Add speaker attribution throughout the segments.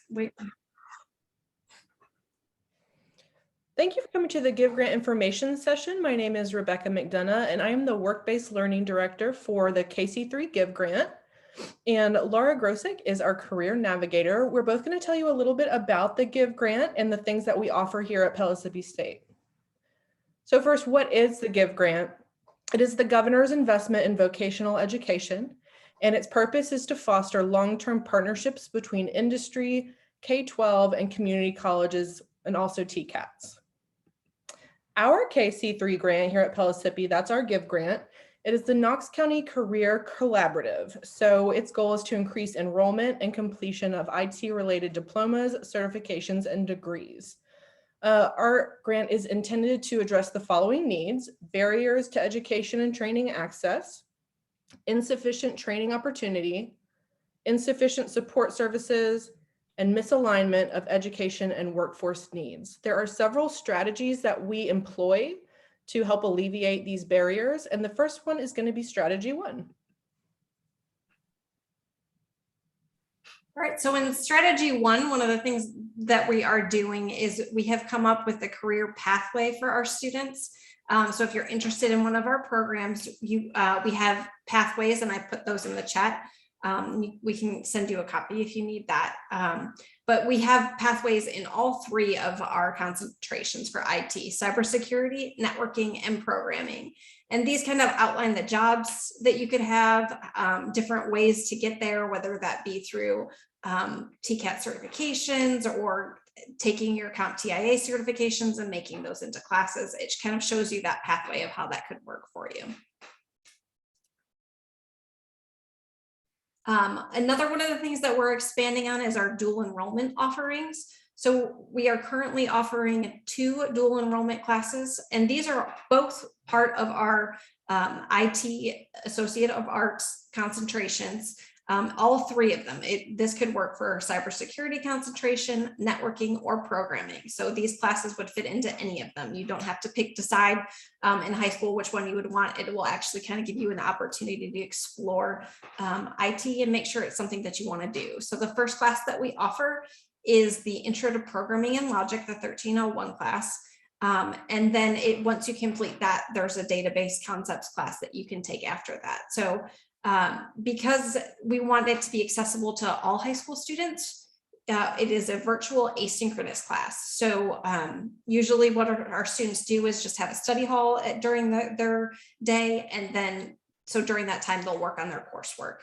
Speaker 1: Wait.
Speaker 2: Thank you for coming to the Give Grant Information session. My name is Rebecca McDonough, and I am the Work-Based Learning Director for the KC3 Give Grant. And Laura Grosick is our Career Navigator. We're both going to tell you a little bit about the Give Grant and the things that we offer here at Pellissippi State. So first, what is the Give Grant? It is the governor's investment in vocational education, and its purpose is to foster long-term partnerships between industry, K-12, and community colleges, and also TCATs. Our KC3 grant here at Pellissippi, that's our Give Grant. It is the Knox County Career Collaborative. So its goal is to increase enrollment and completion of IT-related diplomas, certifications, and degrees. Our grant is intended to address the following needs: barriers to education and training access, insufficient training opportunity, insufficient support services, and misalignment of education and workforce needs. There are several strategies that we employ to help alleviate these barriers, and the first one is going to be strategy 1.
Speaker 1: All right, so in strategy 1, one of the things that we are doing is we have come up with a career pathway for our students. So if you're interested in one of our programs, we have pathways, and I put those in the chat. We can send you a copy if you need that. But we have pathways in all 3 of our concentrations for IT: cybersecurity, networking, and programming. And these kind of outline the jobs that you could have, different ways to get there, whether that be through TCAT certifications or taking your CompTIA certifications and making those into classes. It kind of shows you that pathway of how that could work for you. Another one of the things that we're expanding on is our dual enrollment offerings. So we are currently offering 2 dual enrollment classes, and these are both part of our IT Associate of Arts concentrations. All 3 of them. This could work for cybersecurity concentration, networking, or programming. So these classes would fit into any of them. You don't have to decide in high school which one you would want. It will actually kind of give you an opportunity to explore IT and make sure it's something that you want to do. So the first class that we offer is the Intro to Programming and Logic, the 1301 class. And then once you complete that, there's a database concepts class that you can take after that. So because we want it to be accessible to all high school students, it is a virtual asynchronous class. So usually what our students do is just have a study hall during their day, and then so during that time they'll work on their coursework.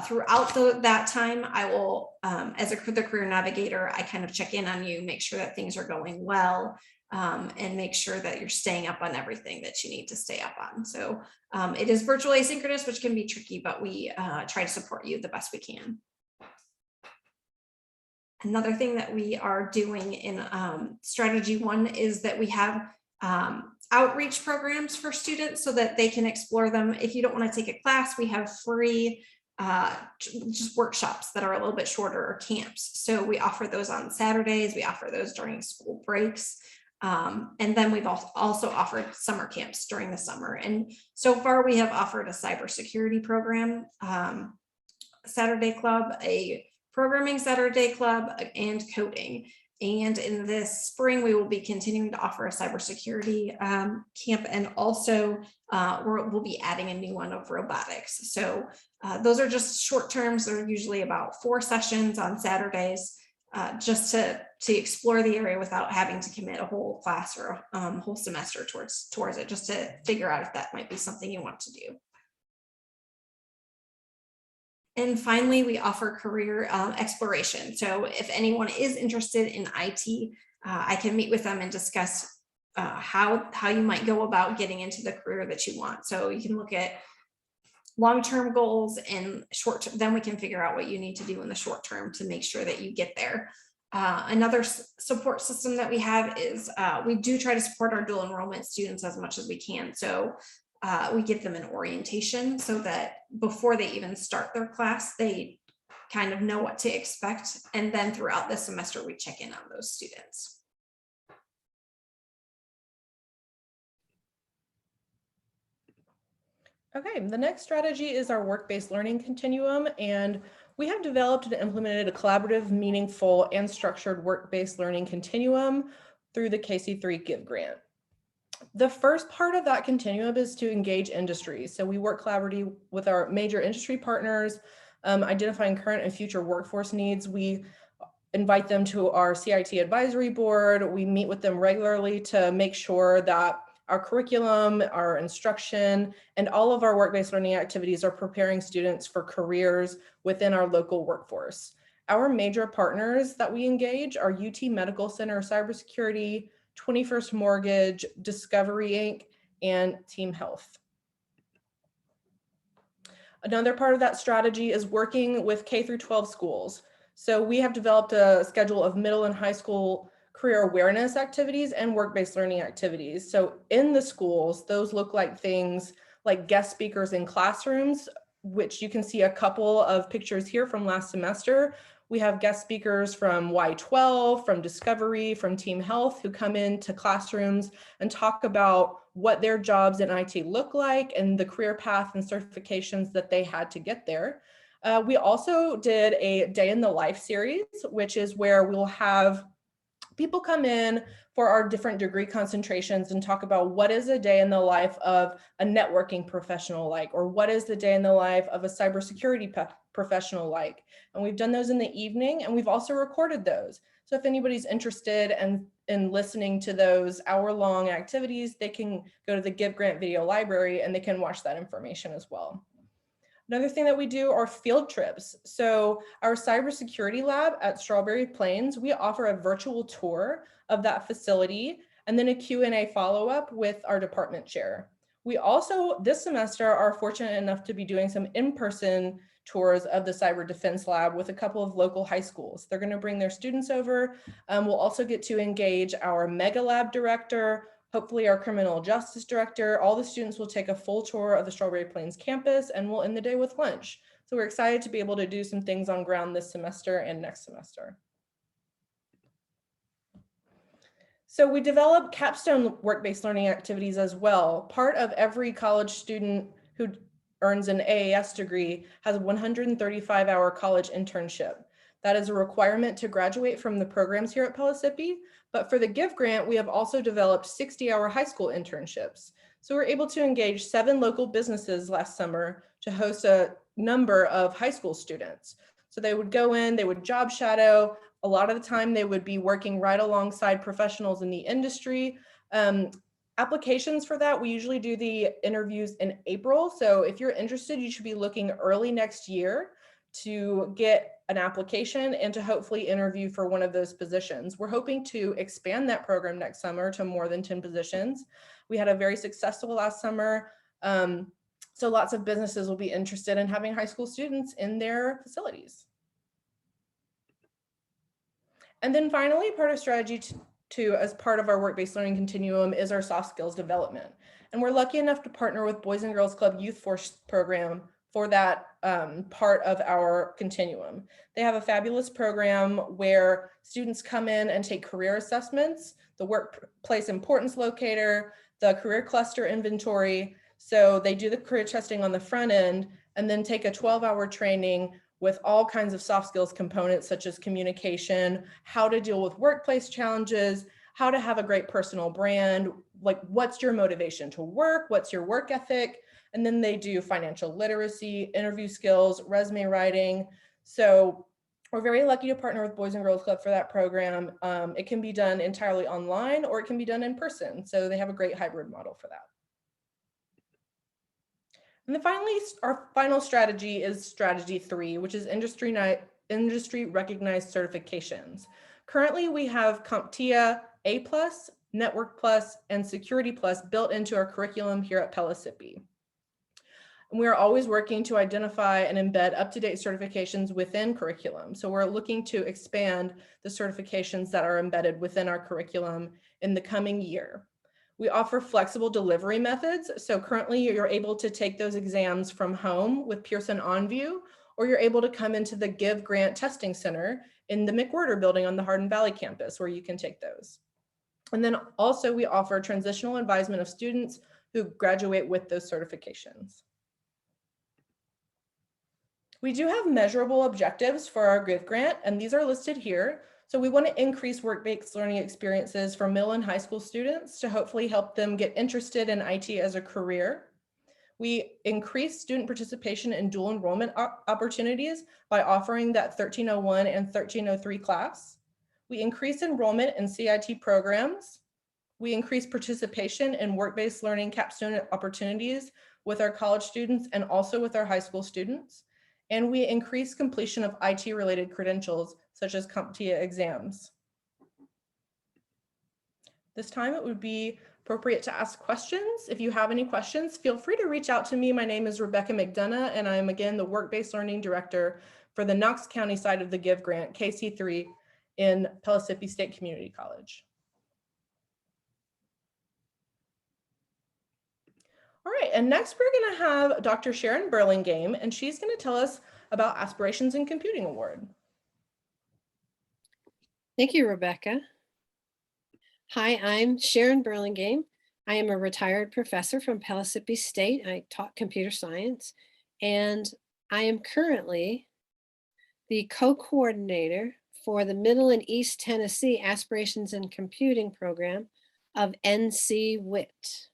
Speaker 1: Throughout that time, I will, as the career navigator, I kind of check in on you, make sure that things are going well, and make sure that you're staying up on everything that you need to stay up on. So it is virtual asynchronous, which can be tricky, but we try to support you the best we can. Another thing that we are doing in strategy 1 is that we have outreach programs for students so that they can explore them. If you don't want to take a class, we have free just workshops that are a little bit shorter, or camps. So we offer those on Saturdays. We offer those during school breaks. And then we've also offered summer camps during the summer. And so far we have offered a cybersecurity program, Saturday club, a programming Saturday club, and coding. And in this spring, we will be continuing to offer a cybersecurity camp, and also we'll be adding a new one of robotics. So those are just short terms. They're usually about 4 sessions on Saturdays, just to explore the area without having to commit a whole class or a whole semester towards it, just to figure out if that might be something you want to do. And finally, we offer career exploration. So if anyone is interested in IT, I can meet with them and discuss how you might go about getting into the career that you want. So you can look at long-term goals and short-term, then we can figure out what you need to do in the short term to make sure that you get there. Another support system that we have is we do try to support our dual enrollment students as much as we can. So we give them an orientation so that before they even start their class, they kind of know what to expect. And then throughout the semester, we check in on those students. Okay, the next strategy is our work-based learning continuum, and
Speaker 2: We have developed and implemented a collaborative, meaningful, and structured work-based learning continuum through the KC3 Give Grant. The first part of that continuum is to engage industry. So we work collaboratively with our major industry partners, identifying current and future workforce needs. We invite them to our CIT advisory board. We meet with them regularly to make sure that our curriculum, our instruction, and all of our work-based learning activities are preparing students for careers within our local workforce. Our major partners that we engage are UT Medical Center Cybersecurity, 21st Mortgage, Discovery Inc., and Team Health. Another part of that strategy is working with K through 12 schools. So we have developed a schedule of middle and high school career awareness activities and work-based learning activities. So in the schools, those look like things like guest speakers in classrooms, which you can see a couple of pictures here from last semester. We have guest speakers from Y12, from Discovery, from Team Health, who come into classrooms and talk about what their jobs in IT look like and the career path and certifications that they had to get there. We also did a Day in the Life series, which is where we'll have people come in for our different degree concentrations and talk about what is a day in the life of a networking professional like, or what is the day in the life of a cybersecurity professional like. And we've done those in the evening, and we've also recorded those. So if anybody's interested in listening to those hour-long activities, they can go to the Give Grant video library and they can watch that information as well. Another thing that we do are field trips. So our cybersecurity lab at Strawberry Plains, we offer a virtual tour of that facility and then a Q&A follow-up with our department chair. We also, this semester, are fortunate enough to be doing some in-person tours of the cyber defense lab with a couple of local high schools. They're going to bring their students over. We'll also get to engage our mega lab director, hopefully our criminal justice director. All the students will take a full tour of the Strawberry Plains campus, and we'll end the day with lunch. So we're excited to be able to do some things on ground this semester and next semester. So we develop capstone work-based learning activities as well. Part of every college student who earns an AAS degree has a 135-hour college internship. That is a requirement to graduate from the programs here at Pellissippi. But for the Give Grant, we have also developed 60-hour high school internships. So we're able to engage 7 local businesses last summer to host a number of high school students. So they would go in, they would job shadow. A lot of the time they would be working right alongside professionals in the industry. Applications for that, we usually do the interviews in April. So if you're interested, you should be looking early next year to get an application and to hopefully interview for one of those positions. We're hoping to expand that program next summer to more than 10 positions. We had a very successful last summer. So lots of businesses will be interested in having high school students in their facilities. And then finally, part of strategy two, as part of our work-based learning continuum, is our soft skills development. And we're lucky enough to partner with Boys and Girls Club Youth Force program for that part of our continuum. They have a fabulous program where students come in and take career assessments, the workplace importance locator, the career cluster inventory. So they do the career testing on the front end and then take a 12-hour training with all kinds of soft skills components such as communication, how to deal with workplace challenges, how to have a great personal brand, like what's your motivation to work, what's your work ethic, and then they do financial literacy, interview skills, resume writing. So we're very lucky to partner with Boys and Girls Club for that program. It can be done entirely online or it can be done in person. So they have a great hybrid model for that. And then finally, our final strategy is strategy 3, which is industry recognized certifications. Currently, we have CompTIA A+, Network Plus, and Security Plus built into our curriculum here at Pellissippi. And we are always working to identify and embed up-to-date certifications within curriculum. So we're looking to expand the certifications that are embedded within our curriculum in the coming year. We offer flexible delivery methods. So currently you're able to take those exams from home with Pearson OnView, or you're able to come into the Give Grant Testing Center in the McWhirter building on the Hardin Valley campus where you can take those. And then also we offer transitional advisement of students who graduate with those certifications. We do have measurable objectives for our Give grant, and these are listed here. So we want to increase work-based learning experiences for middle and high school students to hopefully help them get interested in IT as a career. We increase student participation in dual enrollment opportunities by offering that 1301 and 1303 class. We increase enrollment in CIT programs. We increase participation in work-based learning capstone opportunities with our college students and also with our high school students. And we increase completion of IT-related credentials, such as CompTIA exams. This time it would be appropriate to ask questions. If you have any questions, feel free to reach out to me. My name is Rebecca McDonough, and I'm again the Work-Based Learning Director for the Knox County side of the Give grant, KC3, in Pellissippi State Community College. All right, and next we're going to have Dr. Sharon Burlingame, and she's going to tell us about Aspirations in Computing Award.
Speaker 3: Thank you, Rebecca. Hi, I'm Sharon Burlingame. I am a retired professor from Pellissippi State. I taught computer science, and I am currently the co-coordinator for the Middle and East Tennessee Aspirations in Computing program of NC WIT.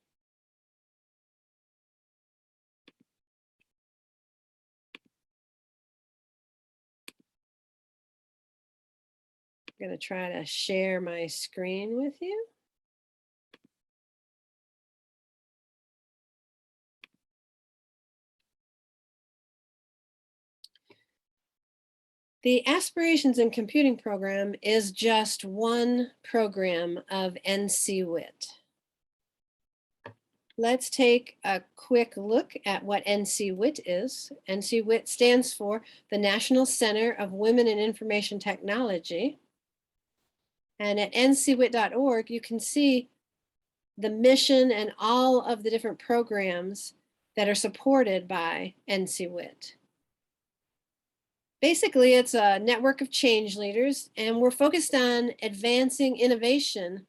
Speaker 3: I'm going to try to share my screen with you. The Aspirations in Computing program is just one program of NC WIT. Let's take a quick look at what NC WIT is. NC WIT stands for the National Center of Women in Information Technology. And at ncwit.org, you can see the mission and all of the different programs that are supported by NC WIT. Basically, it's a network of change leaders, and we're focused on advancing innovation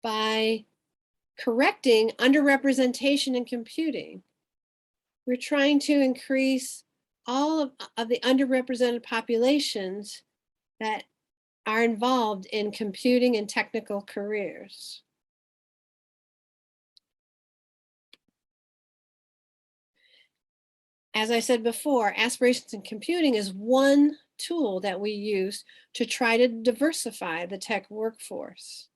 Speaker 3: by correcting underrepresentation in computing. We're trying to increase all of the underrepresented populations that are involved in computing and technical careers. As I said before, Aspirations in Computing is one tool that we use to try to diversify the tech workforce.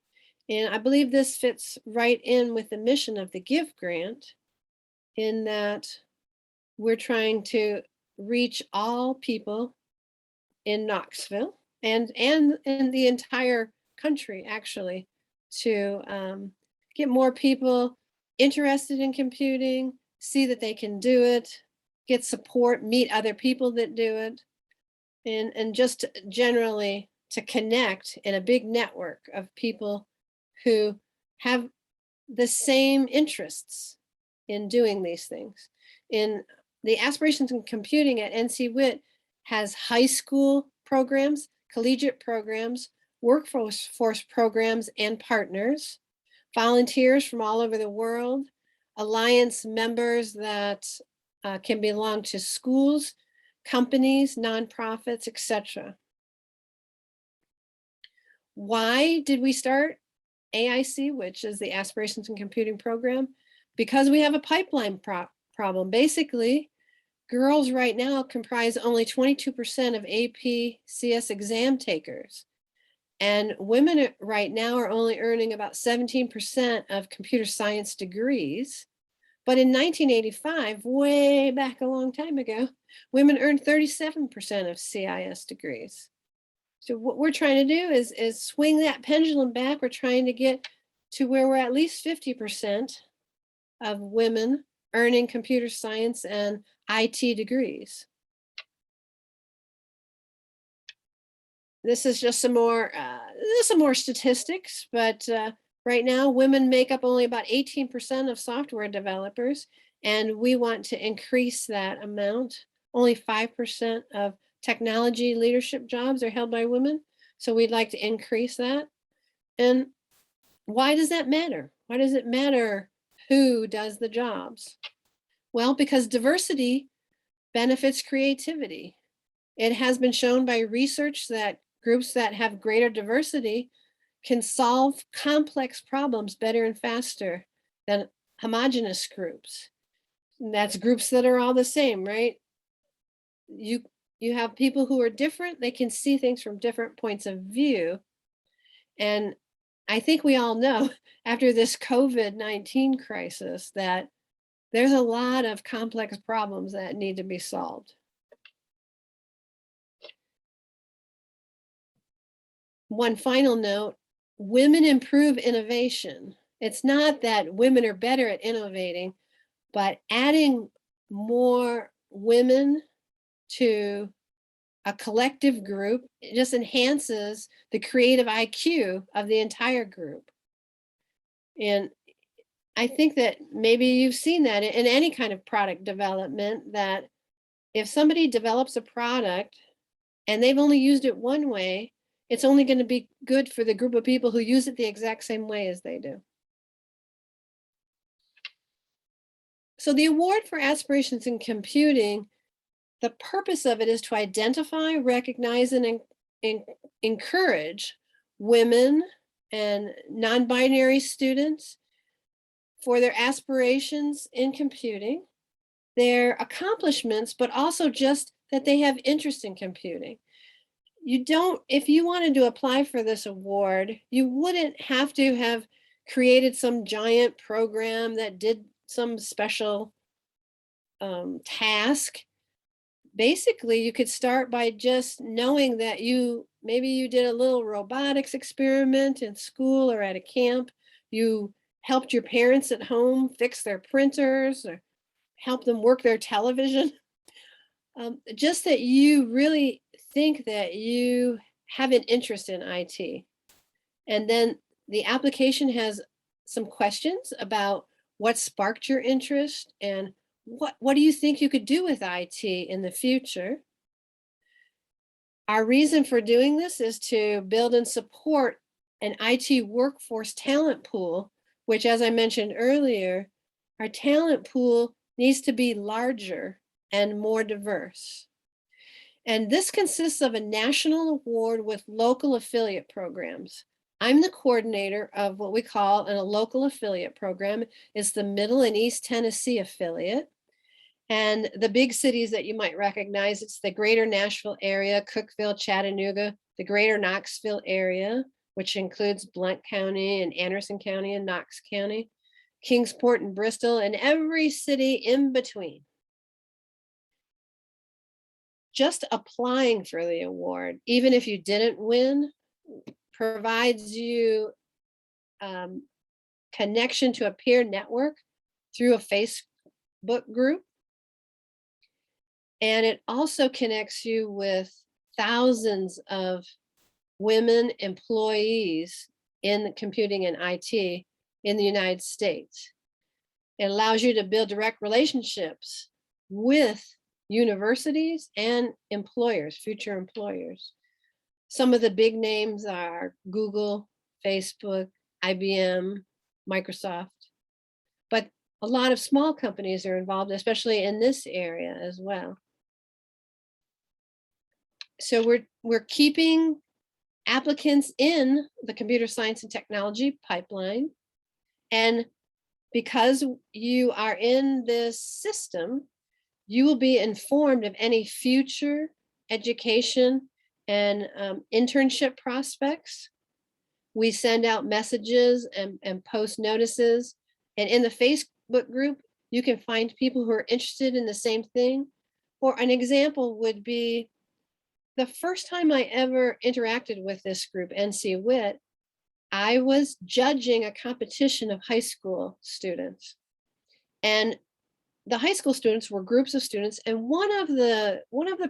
Speaker 3: And I believe this fits right in with the mission of the Give grant, in that we're trying to reach all people in Knoxville and in the entire country, actually, to get more people interested in computing, see that they can do it, get support, meet other people that do it, and just generally to connect in a big network of people who have the same interests in doing these things. In the Aspirations in Computing at NC WIT has high school programs, collegiate programs, workforce programs and partners, volunteers from all over the world, alliance members that can belong to schools, companies, nonprofits, etc. Why did we start AIC, which is the Aspirations in Computing program? Because we have a pipeline problem. Basically, girls right now comprise only 22% of AP CS exam takers. And women right now are only earning about 17% of computer science degrees. But in 1985, way back a long time ago, women earned 37% of CIS degrees. So what we're trying to do is swing that pendulum back. We're trying to get to where we're at least 50% of women earning computer science and IT degrees. This is just some more statistics, but right now women make up only about 18% of software developers, and we want to increase that amount. Only 5% of technology leadership jobs are held by women, so we'd like to increase that. And why does that matter? Why does it matter who does the jobs? Well, because diversity benefits creativity. It has been shown by research that groups that have greater diversity can solve complex problems better and faster than homogeneous groups. And that's groups that are all the same, right? You have people who are different, they can see things from different points of view. And I think we all know after this COVID-19 crisis that there's a lot of complex problems that need to be solved. One final note, women improve innovation. It's not that women are better at innovating, but adding more women to a collective group, it just enhances the creative IQ of the entire group. And I think that maybe you've seen that in any kind of product development, that if somebody develops a product and they've only used it one way, it's only going to be good for the group of people who use it the exact same way as they do. So the award for Aspirations in Computing, the purpose of it is to identify, recognize, and encourage women and non-binary students for their aspirations in computing, their accomplishments, but also just that they have interest in computing. You don't, if you wanted to apply for this award, you wouldn't have to have created some giant program that did some special task. Basically, you could start by just knowing that maybe you did a little robotics experiment in school or at a camp. You helped your parents at home fix their printers or help them work their television. Just that you really think that you have an interest in IT. And then the application has some questions about what sparked your interest and what do you think you could do with IT in the future. Our reason for doing this is to build and support an IT workforce talent pool, which, as I mentioned earlier, our talent pool needs to be larger and more diverse. And this consists of a national award with local affiliate programs. I'm the coordinator of what we call a local affiliate program. It's the Middle and East Tennessee affiliate. And the big cities that you might recognize, it's the greater Nashville area, Cookeville, Chattanooga, the greater Knoxville area, which includes Blount County and Anderson County and Knox County, Kingsport and Bristol, and every city in between. Just applying for the award, even if you didn't win, provides you connection to a peer network through a Facebook group. And it also connects you with thousands of women employees in computing and IT in the United States. It allows you to build direct relationships with universities and employers, future employers. Some of the big names are Google, Facebook, IBM, Microsoft, but a lot of small companies are involved, especially in this area as well. So we're keeping applicants in the computer science and technology pipeline. And because you are in this system, you will be informed of any future education and internship prospects. We send out messages and post notices. And in the Facebook group, you can find people who are interested in the same thing. Or an example would be the first time I ever interacted with this group, NC WIT, I was judging a competition of high school students. And the high school students were groups of students. And one of the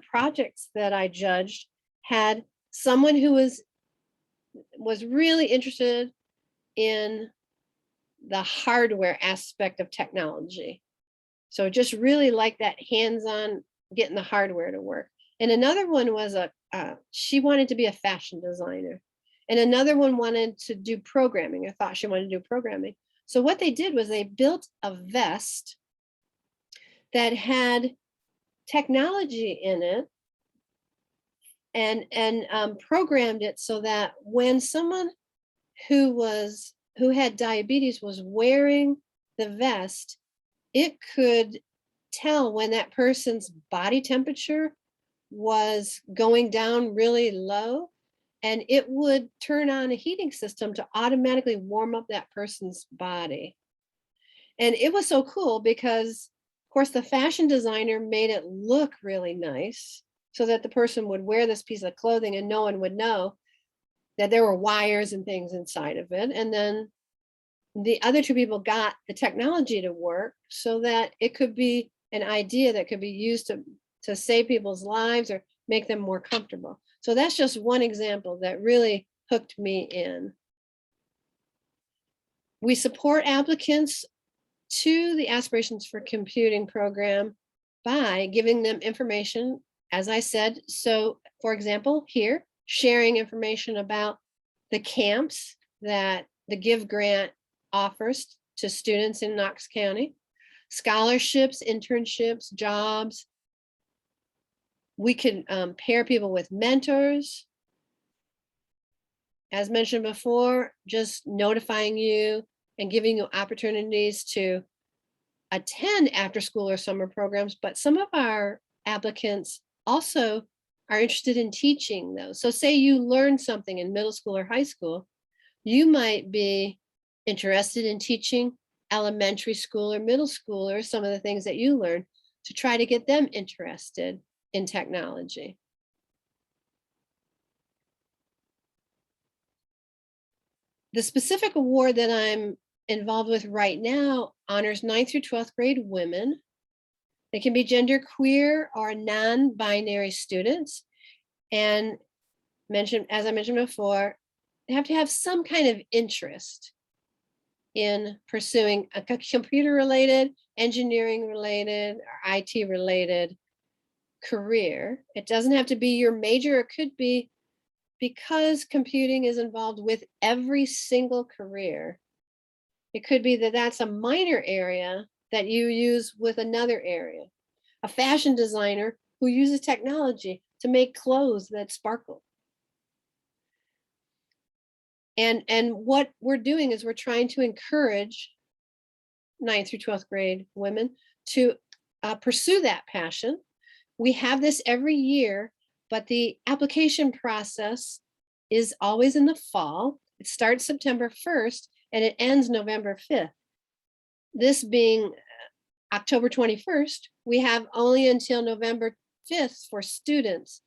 Speaker 3: projects that I judged had someone who was really interested in the hardware aspect of technology. So just really like that hands-on getting the hardware to work. And another one was she wanted to be a fashion designer. And another one wanted to do programming. I thought she wanted to do programming. So what they did was they built a vest that had technology in it and programmed it so that when someone who had diabetes was wearing the vest, it could tell when that person's body temperature was going down really low, and it would turn on a heating system to automatically warm up that person's body. And it was so cool because, of course, the fashion designer made it look really nice so that the person would wear this piece of clothing and no one would know that there were wires and things inside of it. And then the other two people got the technology to work so that it could be an idea that could be used to save people's lives or make them more comfortable. So that's just one example that really hooked me in. We support applicants to the Aspirations for Computing program by giving them information, as I said. So for example, here, sharing information about the camps that the GIVE grant offers to students in Knox County, scholarships, internships, jobs. We can pair people with mentors. As mentioned before, just notifying you and giving you opportunities to attend after school or summer programs, but some of our applicants also are interested in teaching those. So say you learn something in middle school or high school, you might be interested in teaching elementary school or middle school or some of the things that you learn to try to get them interested in technology. The specific award that I'm involved with right now honors 9th through 12th grade women. They can be gender queer or non-binary students. And as I mentioned before, they have to have some kind of interest in pursuing a computer-related, engineering-related, or IT-related career. It doesn't have to be your major. It could be because computing is involved with every single career. It could be that that's a minor area that you use with another area. A fashion designer who uses technology to make clothes that sparkle. And what we're doing is we're trying to encourage 9th through 12th grade women to pursue that passion. We have this every year, but the application process is always in the fall. It starts September 1st and it ends November 5th. This being October 21st, we have only until November 5th for students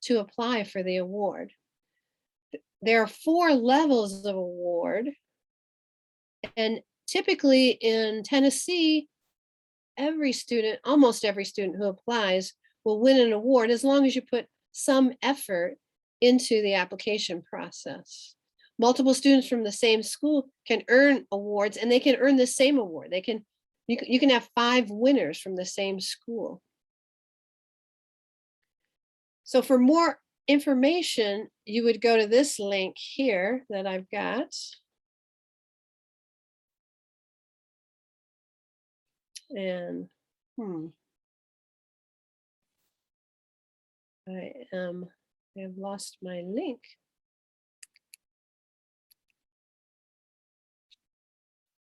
Speaker 3: to apply for the award. There are 4 levels of award, and typically in Tennessee, almost every student who applies will win an award as long as you put some effort into the application process. Multiple students from the same school can earn awards, and they can earn the same award. You can have 5 winners from the same school. So for more information, you would go to this link here that I've got. And I have lost my link.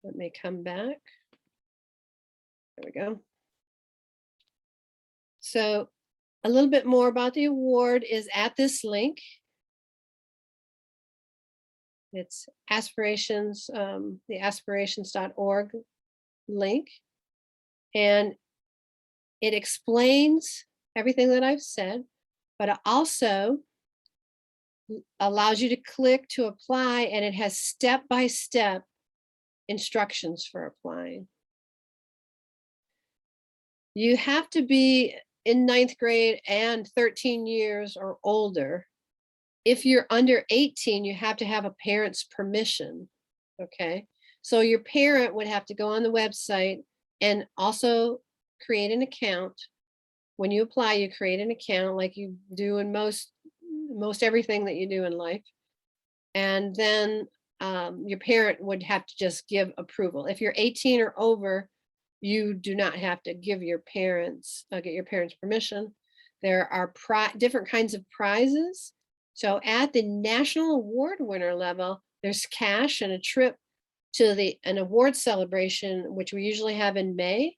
Speaker 3: Let me come back. There we go. So a little bit more about the award is at this link. It's Aspirations, the aspirations.org link. And it explains everything that I've said, but it also allows you to click to apply, and it has step-by-step instructions for applying. You have to be in 9th grade and 13 years or older. If you're under 18, you have to have a parent's permission, okay? So your parent would have to go on the website and also create an account. When you apply, you create an account like you do in most everything that you do in life. And then your parent would have to just give approval. If you're 18 or over, you do not have to give your parents, get your parents' permission. There are different kinds of prizes. So at the national award winner level, there's cash and a trip to an award celebration, which we usually have in May,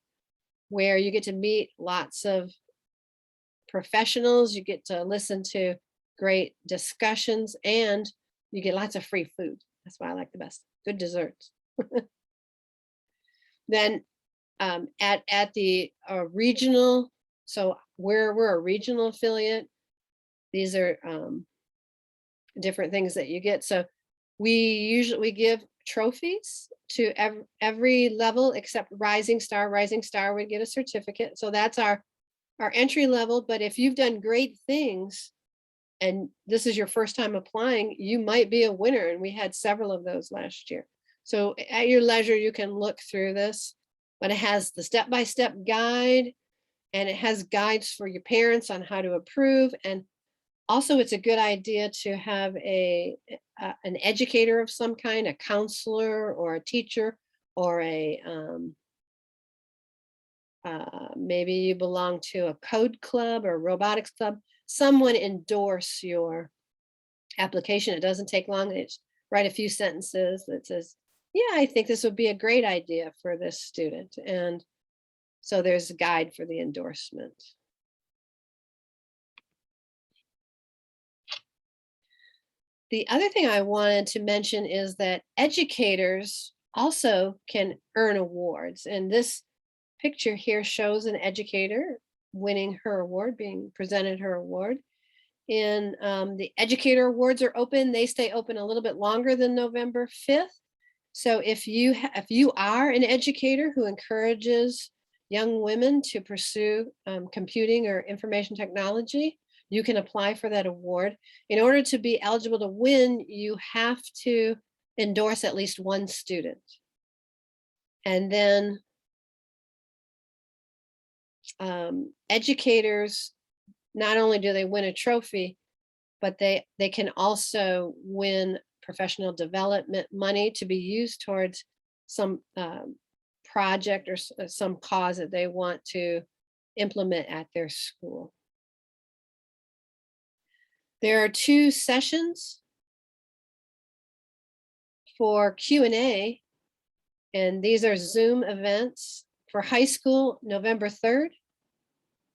Speaker 3: where you get to meet lots of professionals, you get to listen to great discussions, and you get lots of free food. That's why I like the best. Good desserts. Then at the regional, so we're a regional affiliate. These are different things that you get. So we give trophies to every level except Rising Star. Rising Star would get a certificate. So that's our entry level. But if you've done great things and this is your first time applying, you might be a winner. And we had several of those last year. So at your leisure, you can look through this, but it has the step-by-step guide, and it has guides for your parents on how to approve. And also it's a good idea to have an educator of some kind, a counselor or a teacher, or maybe you belong to a code club or robotics club, someone endorse your application. It doesn't take long. It's write a few sentences that says, yeah, I think this would be a great idea for this student. And so there's a guide for the endorsement. The other thing I wanted to mention is that educators also can earn awards. And this picture here shows an educator winning her award, being presented her award. And the educator awards are open. They stay open a little bit longer than November 5th. So if you are an educator who encourages young women to pursue computing or information technology, you can apply for that award. In order to be eligible to win, you have to endorse at least one student. And then educators, not only do they win a trophy, but they can also win professional development money to be used towards some project or some cause that they want to implement at their school. There are 2 sessions for Q&A, and these are Zoom events. For high school, November 3rd,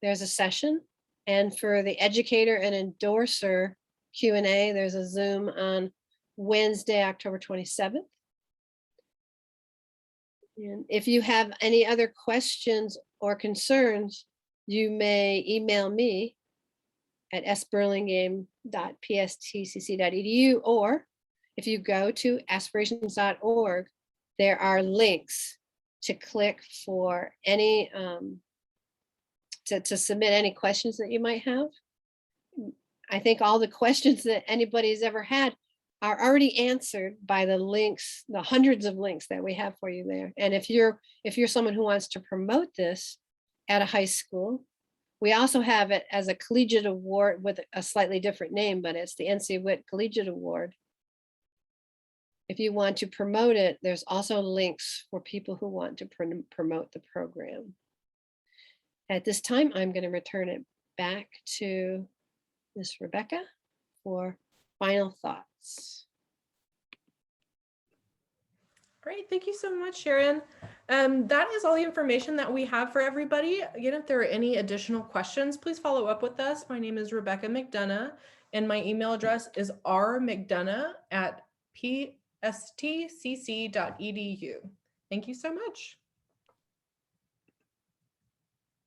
Speaker 3: there's a session. And for the educator and endorser Q&A, there's a Zoom on Wednesday, October 27th. And if you have any other questions or concerns, you may email me at sburlingame.pstcc.edu, or if you go to aspirations.org, there are links to click for any, to submit any questions that you might have. I think all the questions that anybody's ever had are already answered by the links, the hundreds of links that we have for you there. And if you're someone who wants to promote this at a high school, we also have it as a collegiate award with a slightly different name, but it's the NC Witt Collegiate Award. If you want to promote it, there's also links for people who want to promote the program. At this time, I'm going to return it back to Ms. Rebecca for final thoughts.
Speaker 2: Great, thank you so much, Sharon. That is all the information that we have for everybody. Again, if there are any additional questions, please follow up with us. My name is Rebecca McDonough, and my email address is rmcdonough@pstcc.edu. Thank you so much.